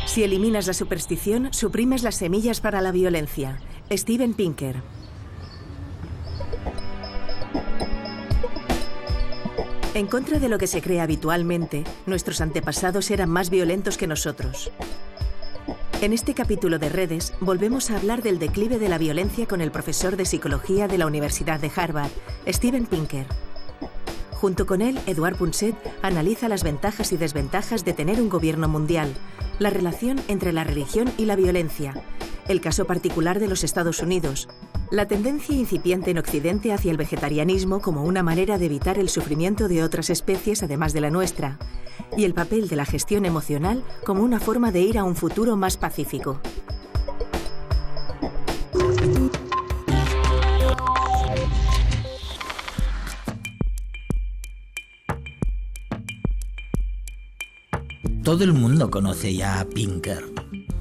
Si eliminas la superstición, suprimes las semillas para la violencia. Steven Pinker. En contra de lo que se cree habitualmente, nuestros antepasados eran más violentos que nosotros. En este capítulo de Redes, volvemos a hablar del declive de la violencia con el profesor de psicología de la Universidad de Harvard, Steven Pinker. Junto con él, Edouard Punset analiza las ventajas y desventajas de tener un gobierno mundial, la relación entre la religión y la violencia, el caso particular de los Estados Unidos, la tendencia incipiente en Occidente hacia el vegetarianismo como una manera de evitar el sufrimiento de otras especies además de la nuestra, y el papel de la gestión emocional como una forma de ir a un futuro más pacífico. Todo el mundo conoce ya a Pinker,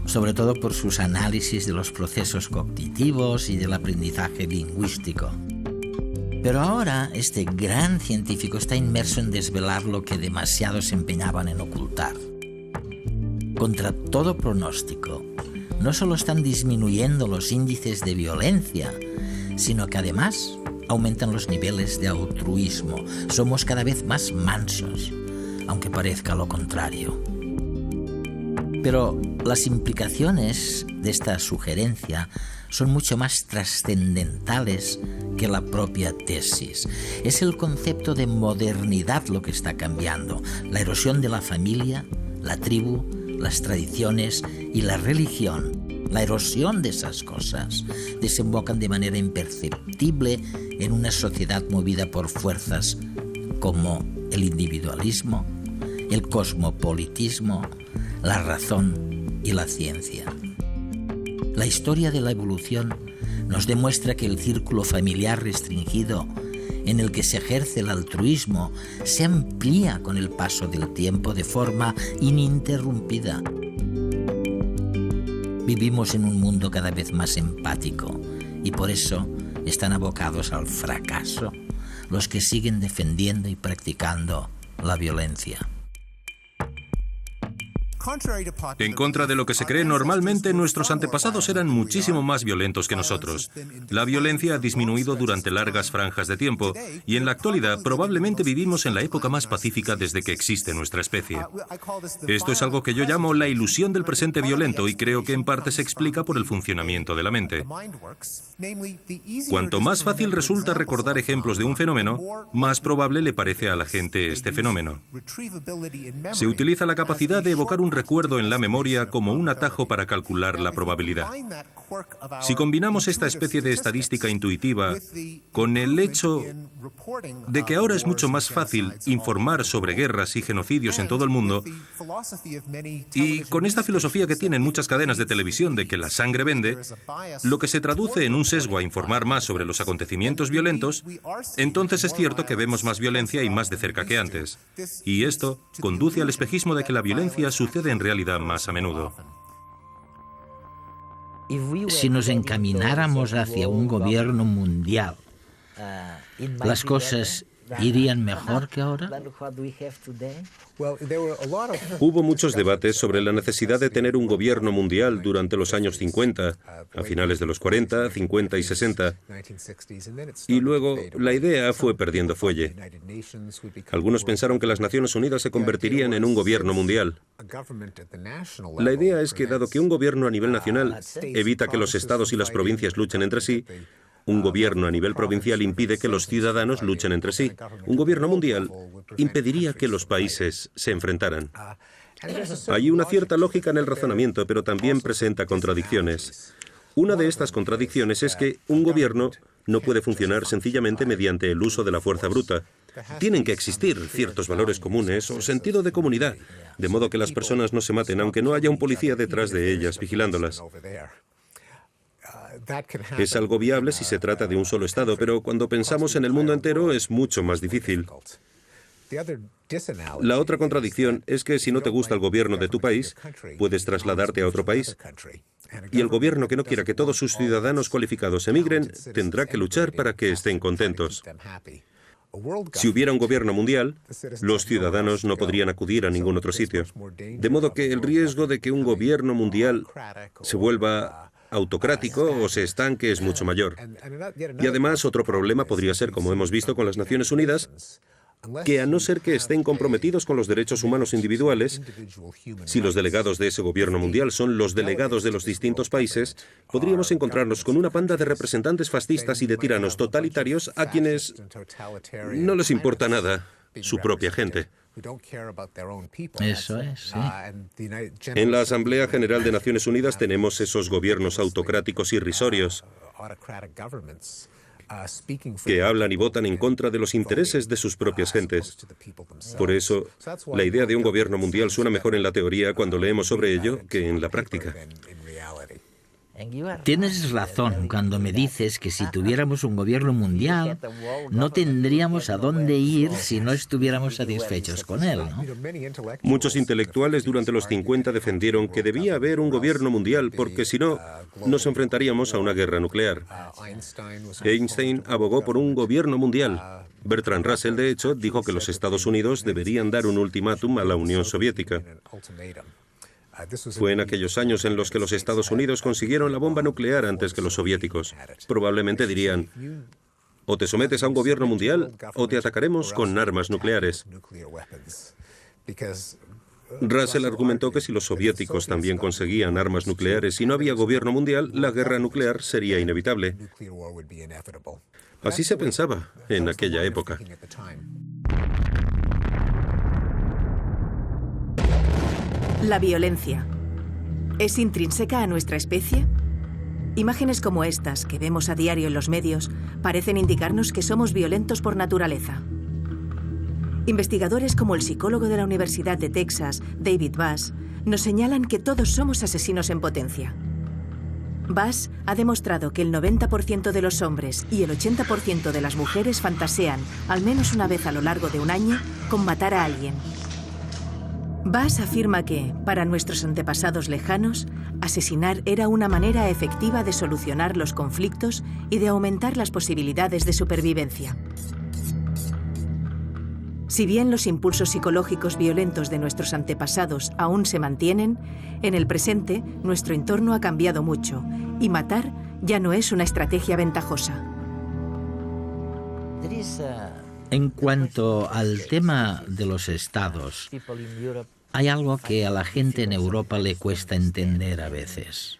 sobre todo por sus análisis de los procesos cognitivos y del aprendizaje lingüístico. Pero ahora este gran científico está inmerso en desvelar lo que demasiados se empeñaban en ocultar. Contra todo pronóstico, no solo están disminuyendo los índices de violencia, sino que además aumentan los niveles de altruismo. Somos cada vez más mansos, aunque parezca lo contrario. Pero las implicaciones de esta sugerencia son mucho más trascendentales que la propia tesis. Es el concepto de modernidad lo que está cambiando. La erosión de la familia, la tribu, las tradiciones y la religión, la erosión de esas cosas, desembocan de manera imperceptible en una sociedad movida por fuerzas como el individualismo, el cosmopolitismo, la razón y la ciencia. La historia de la evolución nos demuestra que el círculo familiar restringido en el que se ejerce el altruismo se amplía con el paso del tiempo de forma ininterrumpida. Vivimos en un mundo cada vez más empático y por eso están abocados al fracaso los que siguen defendiendo y practicando la violencia. En contra de lo que se cree normalmente, nuestros antepasados eran muchísimo más violentos que nosotros. La violencia ha disminuido durante largas franjas de tiempo y en la actualidad probablemente vivimos en la época más pacífica desde que existe nuestra especie. Esto es algo que yo llamo la ilusión del presente violento y creo que en parte se explica por el funcionamiento de la mente. Cuanto más fácil resulta recordar ejemplos de un fenómeno, más probable le parece a la gente este fenómeno. Se utiliza la capacidad de evocar un recuerdo en la memoria como un atajo para calcular la probabilidad. Si combinamos esta especie de estadística intuitiva con el hecho de que ahora es mucho más fácil informar sobre guerras y genocidios en todo el mundo, y con esta filosofía que tienen muchas cadenas de televisión de que la sangre vende, lo que se traduce en un sesgo a informar más sobre los acontecimientos violentos, entonces es cierto que vemos más violencia y más de cerca que antes. Y esto conduce al espejismo de que la violencia sucede en realidad más a menudo. Si nos encamináramos hacia un gobierno mundial, ¿las cosas irían mejor que ahora? Hubo muchos debates sobre la necesidad de tener un gobierno mundial durante los años 50, a finales de los 40, 50 y 60. Y luego la idea fue perdiendo fuelle. Algunos pensaron que las Naciones Unidas se convertirían en un gobierno mundial. La idea es que, dado que un gobierno a nivel nacional evita que los estados y las provincias luchen entre sí, un gobierno a nivel provincial impide que los ciudadanos luchen entre sí. Un gobierno mundial impediría que los países se enfrentaran. Hay una cierta lógica en el razonamiento, pero también presenta contradicciones. Una de estas contradicciones es que un gobierno no puede funcionar sencillamente mediante el uso de la fuerza bruta. Tienen que existir ciertos valores comunes o sentido de comunidad, de modo que las personas no se maten, aunque no haya un policía detrás de ellas vigilándolas. Es algo viable si se trata de un solo Estado, pero cuando pensamos en el mundo entero es mucho más difícil. La otra contradicción es que si no te gusta el gobierno de tu país, puedes trasladarte a otro país. Y el gobierno que no quiera que todos sus ciudadanos cualificados emigren, tendrá que luchar para que estén contentos. Si hubiera un gobierno mundial, los ciudadanos no podrían acudir a ningún otro sitio. De modo que el riesgo de que un gobierno mundial se vuelva autocrático o se estanque es mucho mayor. Y además, otro problema podría ser, como hemos visto con las Naciones Unidas, que a no ser que estén comprometidos con los derechos humanos individuales, si los delegados de ese gobierno mundial son los delegados de los distintos países, podríamos encontrarnos con una banda de representantes fascistas y de tiranos totalitarios a quienes no les importa nada su propia gente. Eso es, sí. En la Asamblea General de Naciones Unidas tenemos esos gobiernos autocráticos irrisorios que hablan y votan en contra de los intereses de sus propias gentes. Por eso, la idea de un gobierno mundial suena mejor en la teoría cuando leemos sobre ello que en la práctica. Tienes razón cuando me dices que si tuviéramos un gobierno mundial, no tendríamos a dónde ir si no estuviéramos satisfechos con él, ¿no? Muchos intelectuales durante los 50 defendieron que debía haber un gobierno mundial porque si no, nos enfrentaríamos a una guerra nuclear. Einstein abogó por un gobierno mundial. Bertrand Russell, de hecho, dijo que los Estados Unidos deberían dar un ultimátum a la Unión Soviética. Fue en aquellos años en los que los Estados Unidos consiguieron la bomba nuclear antes que los soviéticos. Probablemente dirían, o te sometes a un gobierno mundial o te atacaremos con armas nucleares. Russell argumentó que si los soviéticos también conseguían armas nucleares y no había gobierno mundial, la guerra nuclear sería inevitable. Así se pensaba en aquella época. La violencia. ¿Es intrínseca a nuestra especie? Imágenes como estas, que vemos a diario en los medios, parecen indicarnos que somos violentos por naturaleza. Investigadores como el psicólogo de la Universidad de Texas, David Bass, nos señalan que todos somos asesinos en potencia. Bass ha demostrado que el 90% de los hombres y el 80% de las mujeres fantasean, al menos una vez a lo largo de un año, con matar a alguien. Bass afirma que, para nuestros antepasados lejanos, asesinar era una manera efectiva de solucionar los conflictos y de aumentar las posibilidades de supervivencia. Si bien los impulsos psicológicos violentos de nuestros antepasados aún se mantienen, en el presente nuestro entorno ha cambiado mucho y matar ya no es una estrategia ventajosa. En cuanto al tema de los estados, hay algo que a la gente en Europa le cuesta entender a veces.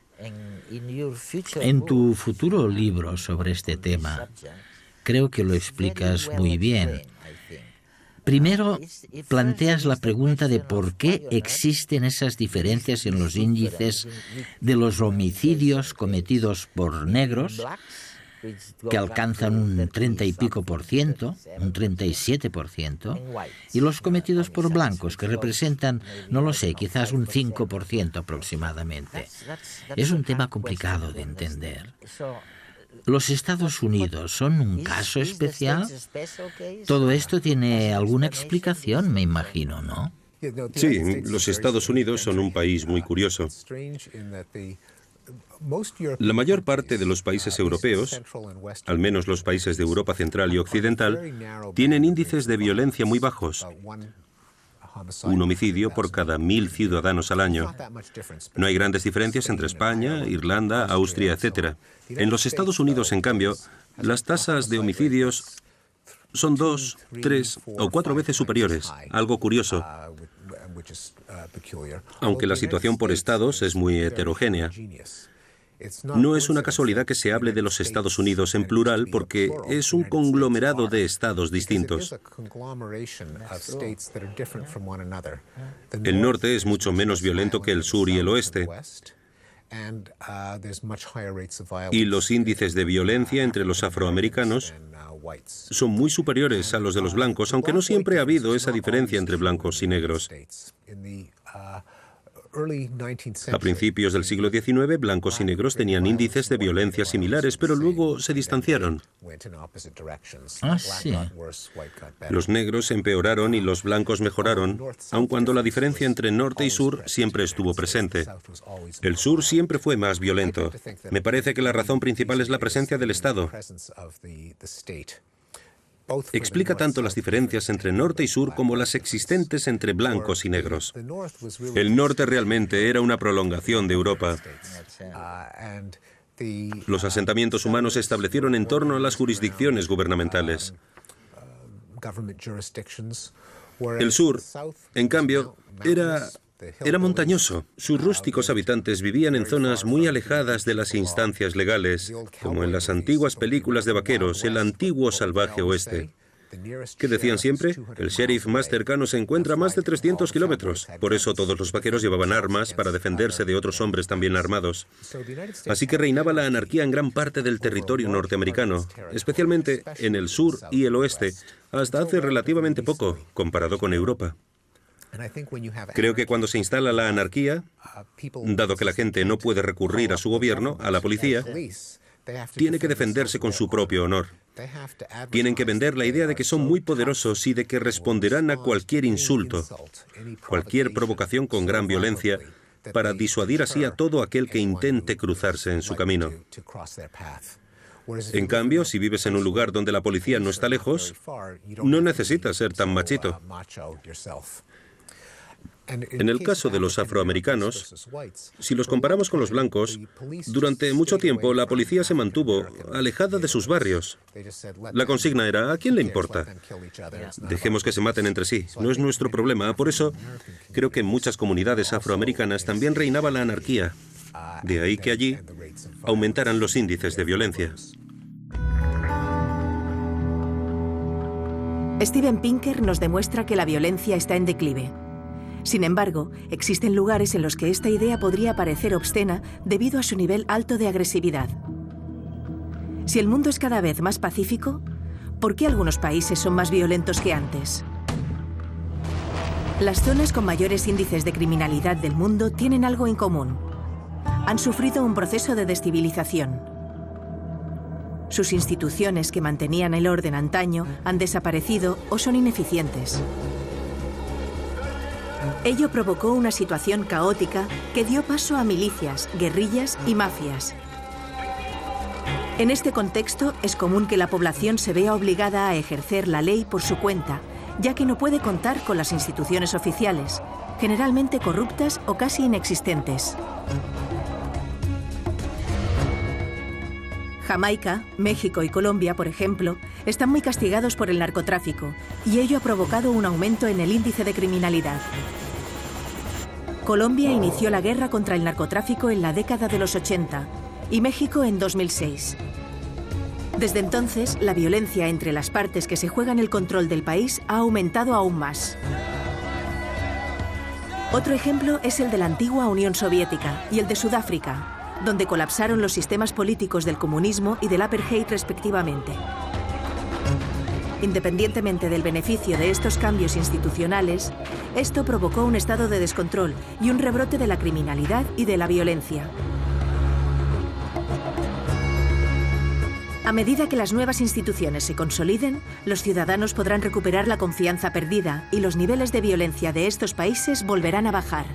En tu futuro libro sobre este tema, creo que lo explicas muy bien. Primero, planteas la pregunta de por qué existen esas diferencias en los índices de los homicidios cometidos por negros, que alcanzan un 30 y pico por ciento, un 37%, y los cometidos por blancos, que representan, no lo sé, quizás un 5% aproximadamente. Es un tema complicado de entender. ¿Los Estados Unidos son un caso especial? Todo esto tiene alguna explicación, me imagino, ¿no? Sí, los Estados Unidos son un país muy curioso. La mayor parte de los países europeos, al menos los países de Europa Central y Occidental, tienen índices de violencia muy bajos. Un homicidio por cada 1.000 ciudadanos al año. No hay grandes diferencias entre España, Irlanda, Austria, etc. En los Estados Unidos, en cambio, las tasas de homicidios son 2, 3 o 4 veces superiores, algo curioso, aunque la situación por estados es muy heterogénea. No es una casualidad que se hable de los Estados Unidos en plural porque es un conglomerado de estados distintos. El norte es mucho menos violento que el sur y el oeste. Y los índices de violencia entre los afroamericanos son muy superiores a los de los blancos, aunque no siempre ha habido esa diferencia entre blancos y negros. A principios del siglo XIX, blancos y negros tenían índices de violencia similares, pero luego se distanciaron. Ah, sí. Los negros empeoraron y los blancos mejoraron, aun cuando la diferencia entre norte y sur siempre estuvo presente. El sur siempre fue más violento. Me parece que la razón principal es la presencia del Estado. Explica tanto las diferencias entre norte y sur como las existentes entre blancos y negros. El norte realmente era una prolongación de Europa. Los asentamientos humanos se establecieron en torno a las jurisdicciones gubernamentales. El sur, en cambio, era montañoso. Sus rústicos habitantes vivían en zonas muy alejadas de las instancias legales, como en las antiguas películas de vaqueros, el antiguo salvaje oeste. ¿Qué decían siempre? El sheriff más cercano se encuentra a más de 300 kilómetros. Por eso todos los vaqueros llevaban armas para defenderse de otros hombres también armados. Así que reinaba la anarquía en gran parte del territorio norteamericano, especialmente en el sur y el oeste, hasta hace relativamente poco, comparado con Europa. Creo que cuando se instala la anarquía, dado que la gente no puede recurrir a su gobierno, a la policía, tiene que defenderse con su propio honor. Tienen que vender la idea de que son muy poderosos y de que responderán a cualquier insulto, cualquier provocación con gran violencia, para disuadir así a todo aquel que intente cruzarse en su camino. En cambio, si vives en un lugar donde la policía no está lejos, no necesitas ser tan machito. En el caso de los afroamericanos, si los comparamos con los blancos, durante mucho tiempo la policía se mantuvo alejada de sus barrios. La consigna era, ¿a quién le importa? Dejemos que se maten entre sí, no es nuestro problema. Por eso, creo que en muchas comunidades afroamericanas también reinaba la anarquía. De ahí que allí aumentaran los índices de violencia. Steven Pinker nos demuestra que la violencia está en declive. Sin embargo, existen lugares en los que esta idea podría parecer obscena debido a su nivel alto de agresividad. Si el mundo es cada vez más pacífico, ¿por qué algunos países son más violentos que antes? Las zonas con mayores índices de criminalidad del mundo tienen algo en común. Han sufrido un proceso de descivilización. Sus instituciones que mantenían el orden antaño han desaparecido o son ineficientes. Ello provocó una situación caótica que dio paso a milicias, guerrillas y mafias. En este contexto, es común que la población se vea obligada a ejercer la ley por su cuenta, ya que no puede contar con las instituciones oficiales, generalmente corruptas o casi inexistentes. Jamaica, México y Colombia, por ejemplo, están muy castigados por el narcotráfico, y ello ha provocado un aumento en el índice de criminalidad. Colombia inició la guerra contra el narcotráfico en la década de los 80 y México en 2006. Desde entonces, la violencia entre las partes que se juegan el control del país ha aumentado aún más. Otro ejemplo es el de la antigua Unión Soviética y el de Sudáfrica, donde colapsaron los sistemas políticos del comunismo y del apartheid respectivamente. Independientemente del beneficio de estos cambios institucionales, esto provocó un estado de descontrol y un rebrote de la criminalidad y de la violencia. A medida que las nuevas instituciones se consoliden, los ciudadanos podrán recuperar la confianza perdida y los niveles de violencia de estos países volverán a bajar.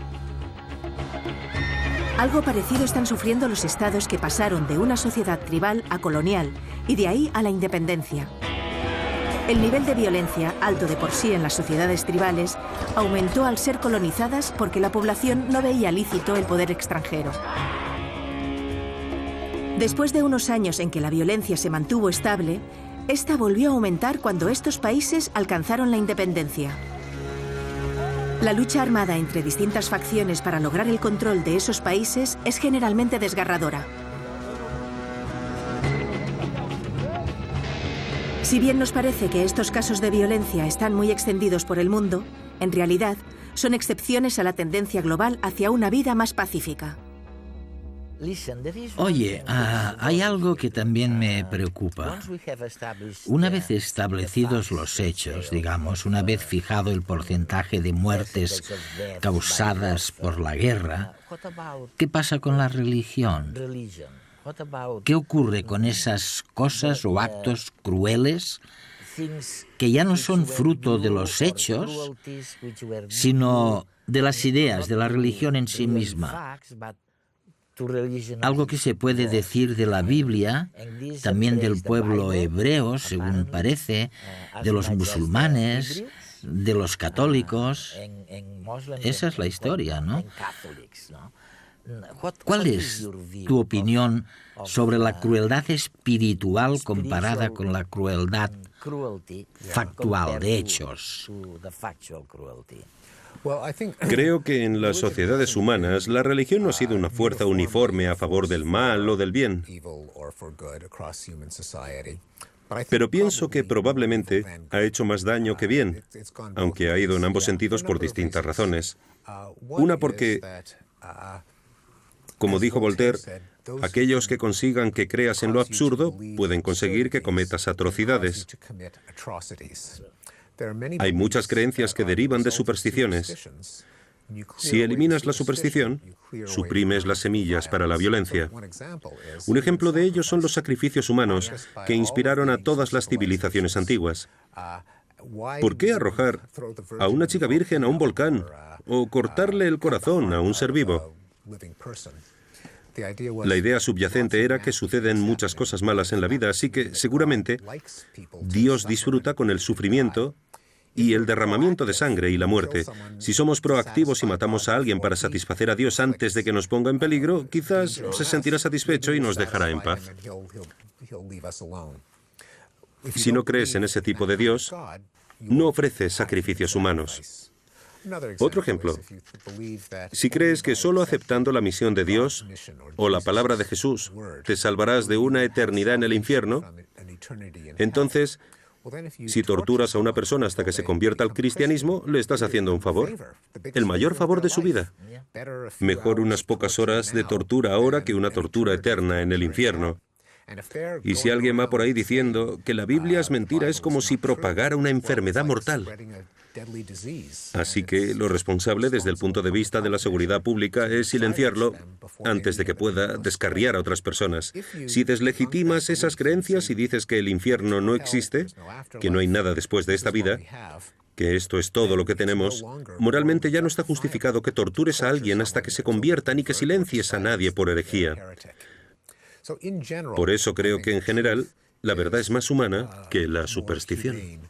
Algo parecido están sufriendo los estados que pasaron de una sociedad tribal a colonial y de ahí a la independencia. El nivel de violencia, alto de por sí en las sociedades tribales, aumentó al ser colonizadas porque la población no veía lícito el poder extranjero. Después de unos años en que la violencia se mantuvo estable, esta volvió a aumentar cuando estos países alcanzaron la independencia. La lucha armada entre distintas facciones para lograr el control de esos países es generalmente desgarradora. Si bien nos parece que estos casos de violencia están muy extendidos por el mundo, en realidad son excepciones a la tendencia global hacia una vida más pacífica. Oye, hay algo que también me preocupa. Una vez establecidos los hechos, digamos, una vez fijado el porcentaje de muertes causadas por la guerra, ¿qué pasa con la religión? ¿Qué ocurre con esas cosas o actos crueles que ya no son fruto de los hechos, sino de las ideas, de la religión en sí misma? Algo que se puede decir de la Biblia, también del pueblo hebreo, según parece, de los musulmanes, de los católicos. Esa es la historia, ¿no? ¿Cuál es tu opinión sobre la crueldad espiritual comparada con la crueldad factual, de hechos? Creo que en las sociedades humanas la religión no ha sido una fuerza uniforme a favor del mal o del bien. Pero pienso que probablemente ha hecho más daño que bien, aunque ha ido en ambos sentidos por distintas razones. Una porque, como dijo Voltaire, aquellos que consigan que creas en lo absurdo pueden conseguir que cometas atrocidades. Hay muchas creencias que derivan de supersticiones. Si eliminas la superstición, suprimes las semillas para la violencia. Un ejemplo de ello son los sacrificios humanos que inspiraron a todas las civilizaciones antiguas. ¿Por qué arrojar a una chica virgen a un volcán o cortarle el corazón a un ser vivo? La idea subyacente era que suceden muchas cosas malas en la vida, así que seguramente Dios disfruta con el sufrimiento y el derramamiento de sangre y la muerte. Si somos proactivos y matamos a alguien para satisfacer a Dios antes de que nos ponga en peligro, quizás se sentirá satisfecho y nos dejará en paz. Si no crees en ese tipo de Dios, no ofreces sacrificios humanos. Otro ejemplo, si crees que solo aceptando la misión de Dios o la palabra de Jesús te salvarás de una eternidad en el infierno, entonces, si torturas a una persona hasta que se convierta al cristianismo, le estás haciendo un favor, el mayor favor de su vida. Mejor unas pocas horas de tortura ahora que una tortura eterna en el infierno. Y si alguien va por ahí diciendo que la Biblia es mentira, es como si propagara una enfermedad mortal. Así que lo responsable desde el punto de vista de la seguridad pública es silenciarlo antes de que pueda descarriar a otras personas. Si deslegitimas esas creencias y dices que el infierno no existe, que no hay nada después de esta vida, que esto es todo lo que tenemos, moralmente ya no está justificado que tortures a alguien hasta que se convierta ni que silencies a nadie por herejía. Por eso creo que en general la verdad es más humana que la superstición.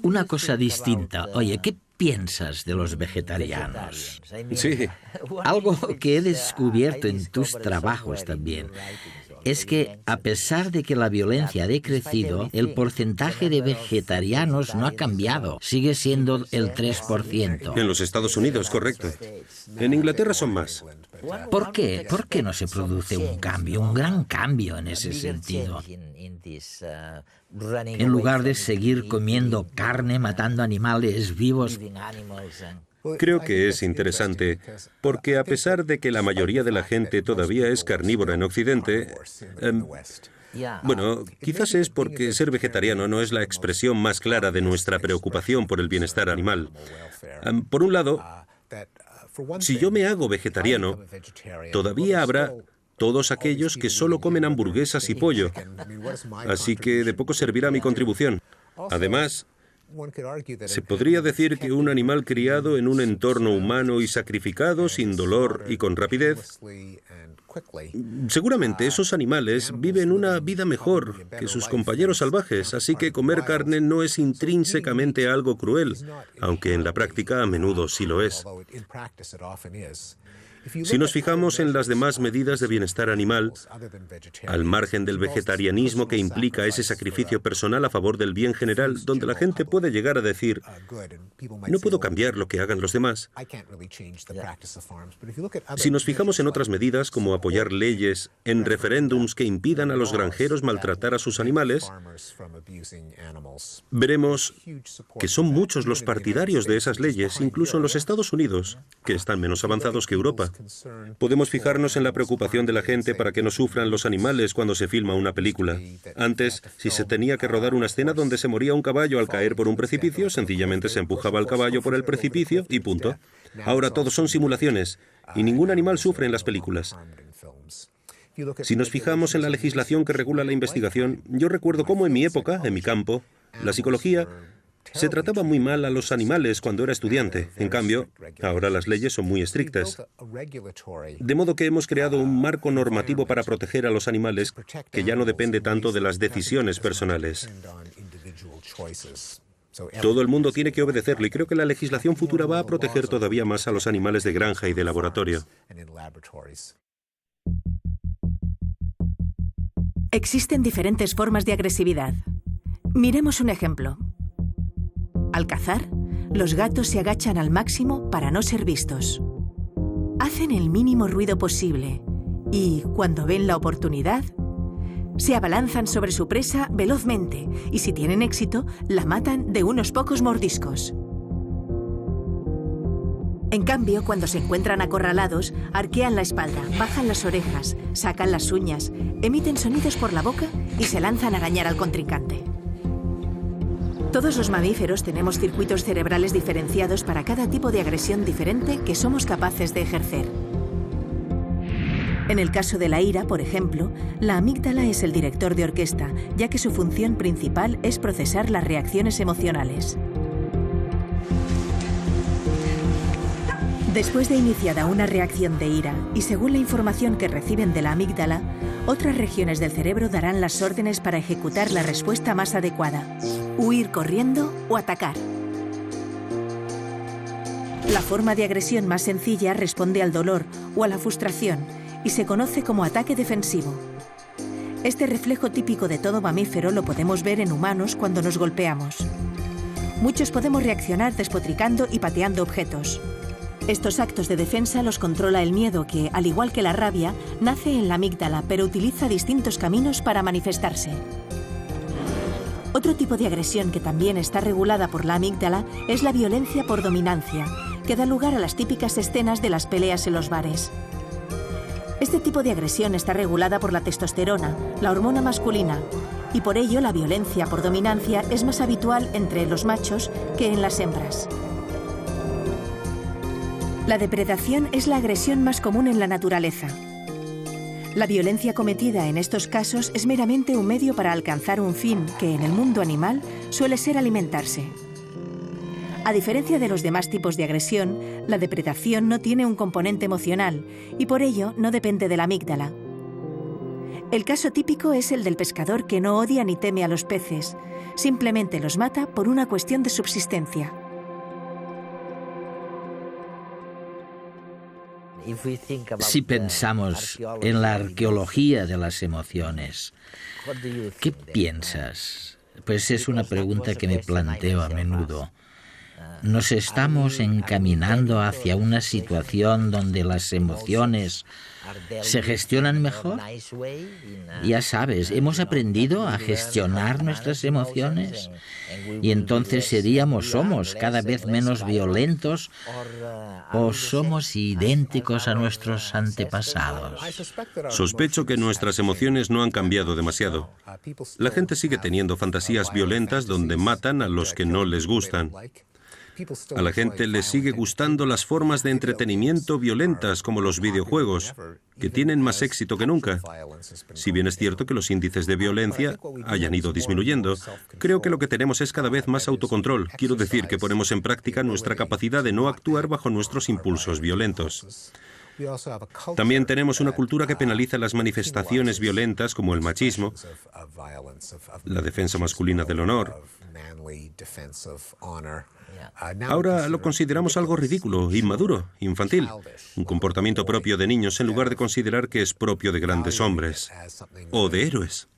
Una cosa distinta. Oye, ¿qué piensas de los vegetarianos? Sí. Algo que he descubierto en tus trabajos también es que, a pesar de que la violencia ha decrecido, el porcentaje de vegetarianos no ha cambiado. Sigue siendo el 3%. En los Estados Unidos, correcto. En Inglaterra son más. ¿Por qué? ¿Por qué no se produce un cambio, un gran cambio en ese sentido? En lugar de seguir comiendo carne, matando animales vivos. Creo que es interesante, porque a pesar de que la mayoría de la gente todavía es carnívora en Occidente, bueno, quizás es porque ser vegetariano no es la expresión más clara de nuestra preocupación por el bienestar animal. Por un lado, si yo me hago vegetariano, todavía habrá todos aquellos que solo comen hamburguesas y pollo, así que de poco servirá mi contribución. Además, se podría decir que un animal criado en un entorno humano y sacrificado sin dolor y con rapidez, seguramente esos animales viven una vida mejor que sus compañeros salvajes, así que comer carne no es intrínsecamente algo cruel, aunque en la práctica a menudo sí lo es. Si nos fijamos en las demás medidas de bienestar animal, al margen del vegetarianismo que implica ese sacrificio personal a favor del bien general, donde la gente puede llegar a decir, no puedo cambiar lo que hagan los demás. Si nos fijamos en otras medidas, como apoyar leyes en referéndums que impidan a los granjeros maltratar a sus animales, veremos que son muchos los partidarios de esas leyes, incluso en los Estados Unidos, que están menos avanzados que Europa. Podemos fijarnos en la preocupación de la gente para que no sufran los animales cuando se filma una película. Antes, si se tenía que rodar una escena donde se moría un caballo al caer por un precipicio, sencillamente se empujaba al caballo por el precipicio y punto. Ahora todos son simulaciones y ningún animal sufre en las películas. Si nos fijamos en la legislación que regula la investigación, yo recuerdo cómo en mi época, en mi campo, la psicología Se trataba muy mal a los animales cuando era estudiante. En cambio, ahora las leyes son muy estrictas. De modo que hemos creado un marco normativo para proteger a los animales que ya no depende tanto de las decisiones personales. Todo el mundo tiene que obedecerle y creo que la legislación futura va a proteger todavía más a los animales de granja y de laboratorio. Existen diferentes formas de agresividad. Miremos un ejemplo. Al cazar, los gatos se agachan al máximo para no ser vistos. Hacen el mínimo ruido posible y, cuando ven la oportunidad, se abalanzan sobre su presa velozmente y, si tienen éxito, la matan de unos pocos mordiscos. En cambio, cuando se encuentran acorralados, arquean la espalda, bajan las orejas, sacan las uñas, emiten sonidos por la boca y se lanzan a arañar al contrincante. Todos los mamíferos tenemos circuitos cerebrales diferenciados para cada tipo de agresión diferente que somos capaces de ejercer. En el caso de la ira, por ejemplo, la amígdala es el director de orquesta, ya que su función principal es procesar las reacciones emocionales. Después de iniciada una reacción de ira, y según la información que reciben de la amígdala, otras regiones del cerebro darán las órdenes para ejecutar la respuesta más adecuada: huir corriendo o atacar. La forma de agresión más sencilla responde al dolor o a la frustración y se conoce como ataque defensivo. Este reflejo típico de todo mamífero lo podemos ver en humanos cuando nos golpeamos. Muchos podemos reaccionar despotricando y pateando objetos. Estos actos de defensa los controla el miedo que, al igual que la rabia, nace en la amígdala, pero utiliza distintos caminos para manifestarse. Otro tipo de agresión que también está regulada por la amígdala es la violencia por dominancia, que da lugar a las típicas escenas de las peleas en los bares. Este tipo de agresión está regulada por la testosterona, la hormona masculina, y por ello la violencia por dominancia es más habitual entre los machos que en las hembras. La depredación es la agresión más común en la naturaleza. La violencia cometida en estos casos es meramente un medio para alcanzar un fin que en el mundo animal suele ser alimentarse. A diferencia de los demás tipos de agresión, la depredación no tiene un componente emocional y por ello no depende de la amígdala. El caso típico es el del pescador que no odia ni teme a los peces, simplemente los mata por una cuestión de subsistencia. Si pensamos en la arqueología de las emociones, ¿qué piensas? Pues es una pregunta que me planteo a menudo. ¿Nos estamos encaminando hacia una situación donde las emociones se gestionan mejor? Ya sabes, hemos aprendido a gestionar nuestras emociones y entonces somos cada vez menos violentos o somos idénticos a nuestros antepasados. Sospecho que nuestras emociones no han cambiado demasiado. La gente sigue teniendo fantasías violentas donde matan a los que no les gustan. A la gente le sigue gustando las formas de entretenimiento violentas como los videojuegos, que tienen más éxito que nunca. Si bien es cierto que los índices de violencia hayan ido disminuyendo, creo que lo que tenemos es cada vez más autocontrol. Quiero decir que ponemos en práctica nuestra capacidad de no actuar bajo nuestros impulsos violentos. También tenemos una cultura que penaliza las manifestaciones violentas como el machismo, la defensa masculina del honor. Ahora lo consideramos algo ridículo, inmaduro, infantil, un comportamiento propio de niños en lugar de considerar que es propio de grandes hombres o de héroes.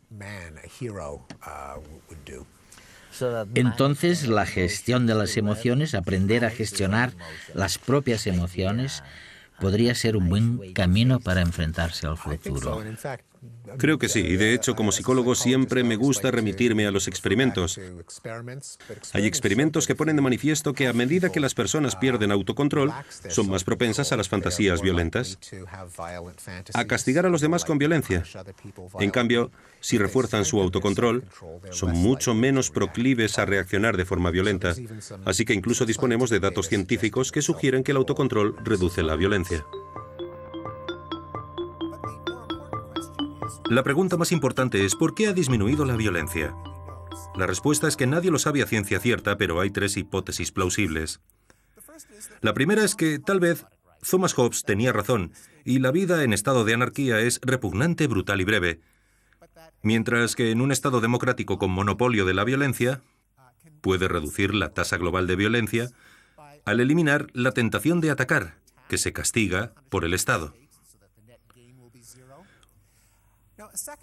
Entonces, la gestión de las emociones, aprender a gestionar las propias emociones, podría ser un buen camino para enfrentarse al futuro. Creo que sí, y de hecho, como psicólogo siempre me gusta remitirme a los experimentos. Hay experimentos que ponen de manifiesto que a medida que las personas pierden autocontrol, son más propensas a las fantasías violentas, a castigar a los demás con violencia. En cambio, si refuerzan su autocontrol, son mucho menos proclives a reaccionar de forma violenta. Así que incluso disponemos de datos científicos que sugieren que el autocontrol reduce la violencia. La pregunta más importante es ¿por qué ha disminuido la violencia? La respuesta es que nadie lo sabe a ciencia cierta, pero hay 3 hipótesis plausibles. La primera es que, tal vez, Thomas Hobbes tenía razón, y la vida en estado de anarquía es repugnante, brutal y breve, mientras que en un estado democrático con monopolio de la violencia, puede reducir la tasa global de violencia al eliminar la tentación de atacar, que se castiga por el Estado.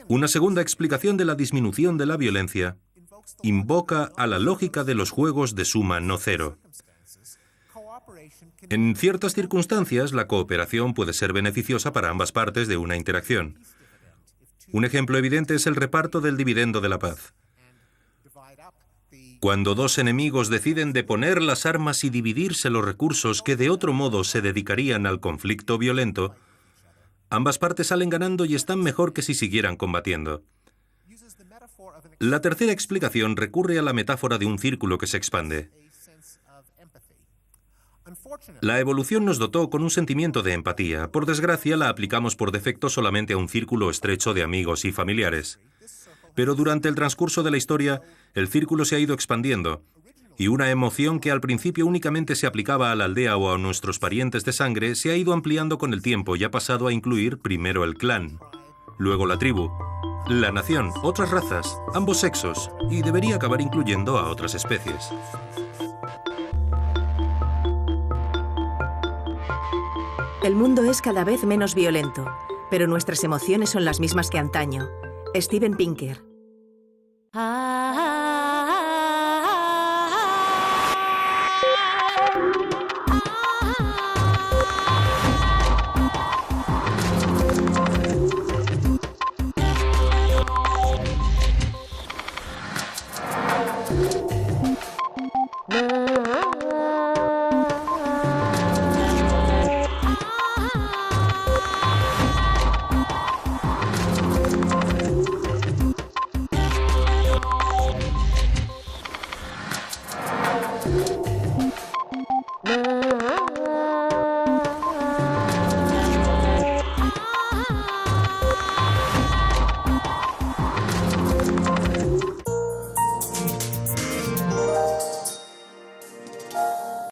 Una segunda explicación de la disminución de la violencia invoca a la lógica de los juegos de suma no cero. En ciertas circunstancias, la cooperación puede ser beneficiosa para ambas partes de una interacción. Un ejemplo evidente es el reparto del dividendo de la paz. Cuando 2 enemigos deciden deponer las armas y dividirse los recursos que de otro modo se dedicarían al conflicto violento, ambas partes salen ganando y están mejor que si siguieran combatiendo. La tercera explicación recurre a la metáfora de un círculo que se expande. La evolución nos dotó con un sentimiento de empatía. Por desgracia, la aplicamos por defecto solamente a un círculo estrecho de amigos y familiares. Pero durante el transcurso de la historia, el círculo se ha ido expandiendo, y una emoción que al principio únicamente se aplicaba a la aldea o a nuestros parientes de sangre se ha ido ampliando con el tiempo y ha pasado a incluir primero el clan, luego la tribu, la nación, otras razas, ambos sexos, y debería acabar incluyendo a otras especies. El mundo es cada vez menos violento, pero nuestras emociones son las mismas que antaño. Steven Pinker.